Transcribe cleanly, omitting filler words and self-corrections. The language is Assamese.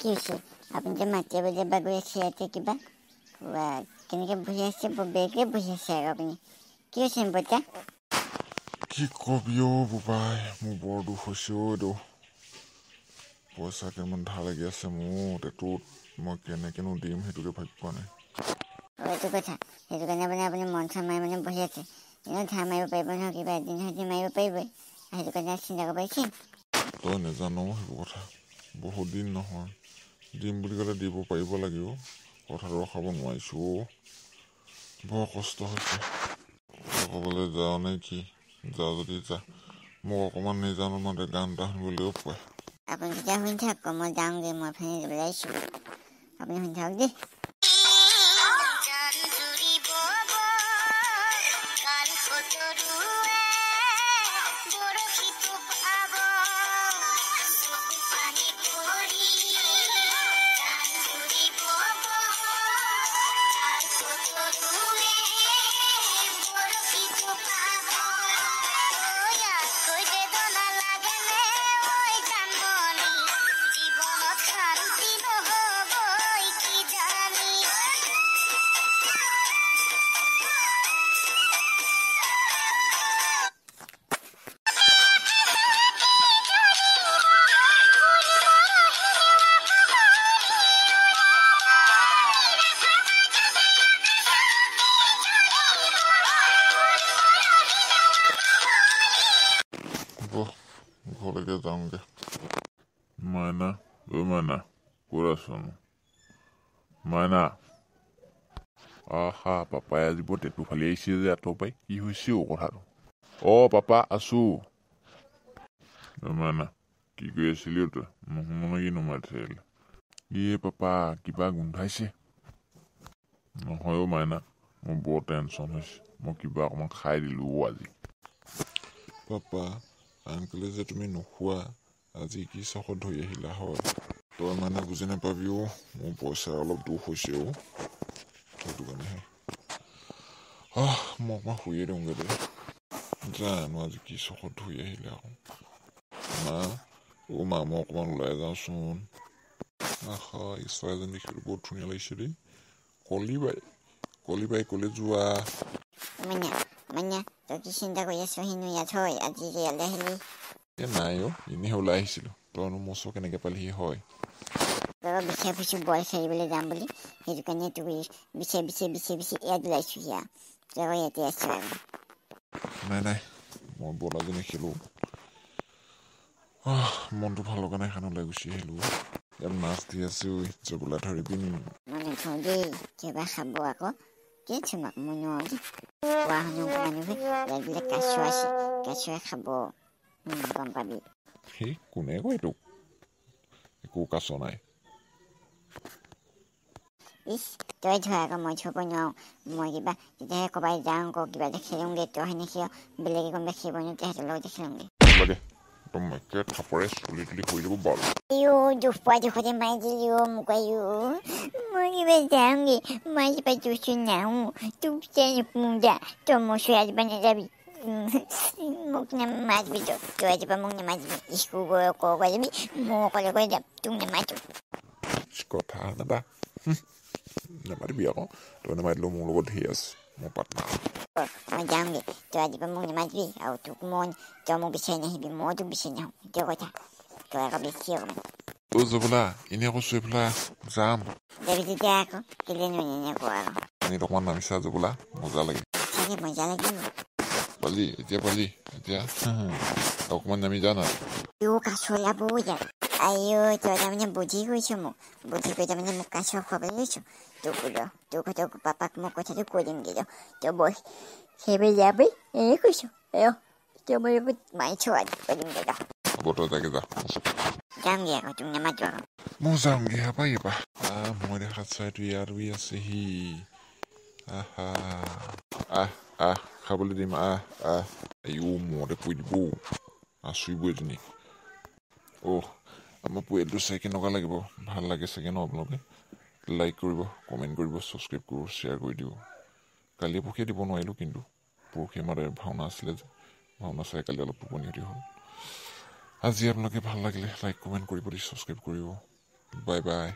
কি হৈছে আপুনি যে মাতিয়ে বজাই বাগৰি আছে ইয়াতে কিবা কেনেকৈ বহি আছে বেগে বহি আছে আৰু আপুনি কি হৈছে বইতা কি কবি বোপাই মোৰ বৰ দুখ হৈছে এইটো পইচা কেইটামান ধাৰ লাগি আছে মোৰ টোত মই কেনেকৈনো দিম সেইটোকে ভাবি পোৱা নাই এইটো কথা সেইটো কাৰণে আপুনি মন চন মাৰি বহি আছে এনেও ধাৰ মাৰিব পাৰিব নহয় কিবা এদিন হয়তো মাৰিব পাৰিবই সেইটো কাৰণে চিন্তা কৰিব পাৰিছে তই নাজানো সেইবোৰ কথা বহুত দিন নহয় দিম বুলি ক'লে দিব পাৰিব লাগিব কথাটো ৰখাব নোৱাৰিছোঁ বৰ কষ্ট হৈছে ক'বলৈ যাওঁ নে কি যা যদি যা মোক অকণমান নিজানো মতে গান এটা শুনিবলৈও পায় আপুনি তেতিয়া শুনি থাকক মই যাওঁগৈ মই ফেনে দিবলৈ আহিছোঁ আপুনি শুনি থাকক দেই ঘৰলৈকে যাওঁগে মাইনা মাইনা ক'ত আছোনো মাইনা আহা পাপাই আজি বৰ টেটু ফালি আহিছে যে আঁতৰ পৰাই কি হৈছে কথাটো পাপা আছো মাইনা কি কৰি আছিলি তই মোক কি নমাইছিল পাপা কিবা গোন্ধাইছে নহয় মাইনা মোৰ বৰ টেনশ্যন হৈছে মই কিবা অকণমান খাই দিলো আজি পাপা আংকলে যে তুমি নোখোৱা আজি কি চখত ধৰি আহিলা হয় তই মানে বুজি নাপাবিও মোৰ পইচা অলপ দুখ হৈছে সেইটো কাৰণেহে মই অকণমান শুইয়ে দিওঁগৈ দে জানো আজি কি চখত ধৰি আহিলে আকৌ মা মই অকণমান ওলাই যাওঁচোন ছোৱালীজনী দেখিবলৈ বহুত ধুনীয়া লাগিছে দেই কলিবাই কলে যোৱা তই কি চিন্তা কৰি আছ সিনো ইয়াত হয় আজি ইয়ালৈ আহিলি নাই এনেহে ওলাই আহিছিলো তইনো মোৰ ওচৰ কেনেকে পালিহি হয় বিচাৰি ফুৰিছোঁ বল খেলিবলৈ যাম বুলি সেইটো কাৰণে তোৰ বিচাৰি ইয়াত ওলাইছোঁ তই ইয়াতে আছো আৰু নাই মই বল আজি নেখেলো মনটো ভাল লগা নাই কাৰণে ওলাই গুচি আহিলো ইয়াত মাছ দি আছো জবলা ধৰিবি মই নথওঁ দেই কিবা খাব আকৌ কি তোমাক মই নোৱাৰো কোৱা শুনো মানুহবোৰে কাছ আছে কাছৰে খাব গম পাবি সেই কোনে কয় তোক একো কাছ নাই তই ধৰা আকৌ মই থব নোৱাৰো মই কিবা তেতিয়াহে ক'ৰবাত যাওঁ আকৌ কিবা এটা খেলোঁগৈ তই সেনে বেলেগে কোনোবা খেলিব নোৱাৰো তেহেঁতৰ লগতে খেলোঁগৈ দুখ পোৱা দুখতে মাৰি দিলি মোক মই কিবা যাওঁগৈ মই কিবা জোচো নাও তোক নোপোদা তই মোৰ ছোৱালী নাযাবি মোক নামাতিবি তই আজিৰপৰা মোক নামাতিবি স্কুল গৈ যাবি মই অকলে যাম তোক নামাতো কথা নামাতিবি আকৌ তই নামাতিলেও মোৰ লগত ধেৰ আছে মোৰ পাৰ্টনাৰ মই যাওঁগৈ তই আজিৰপৰা মোক নামাতিবি আৰু তই মোক বিচাৰি নাহিবি মই তোক বিচাৰি নাহোঁ সেইটো কথা তই আকৌ বেছি হ'ব যাবলা এনেই কৈছো এইফালে যাম যাবি তেতিয়া আকৌ কেলে এনেকৈ আকৌ পানীত অকণমান নামিছা যাবলা মজা লাগে মজা লাগিব এতিয়া অকণমান নামি যা না কাছ ওলাব ইয়াত তই তাৰমানে বুদ্ধি কৰিছ মোক বুদ্ধি কৰি তাৰমানে মোক কাছ খুৱাবলৈ লৈছোঁ তোক পাপাক মই কথাটো কৈ দিমগৈ তই বল সেইবাৰ যাবি এনেই কৈছোঁ তই মোৰ লগত মাৰি থোৱা কৈ দিমগৈ হ'ব তই যাগে যা যামগৈ আকৌ তোক নামাতো আকৌ মই যামগৈ পাৰিবা মই দেখাত চাইতো ইয়াত ৰুই আছেহি খাবলৈ দিম মতে কৈ দিব আচুৰিব এজনী আমাৰ পৰিয়ালটো চাই কেনেকুৱা লাগিব ভাল লাগে চাগে ন আপোনালোকে লাইক কৰিব কমেণ্ট কৰিব ছাবস্ক্ৰাইব কৰিব শ্বেয়াৰ কৰি দিব কালি পৰহি দিব নোৱাৰিলোঁ কিন্তু পৰহি আমাৰ ভাওনা আছিলে যে ভাওনা চাই কালি অলপ টোপনি হ'ল আজি আপোনালোকে ভাল লাগিলে লাইক কমেণ্ট কৰিব ছাবস্ক্ৰাইব কৰিব বাই বাই।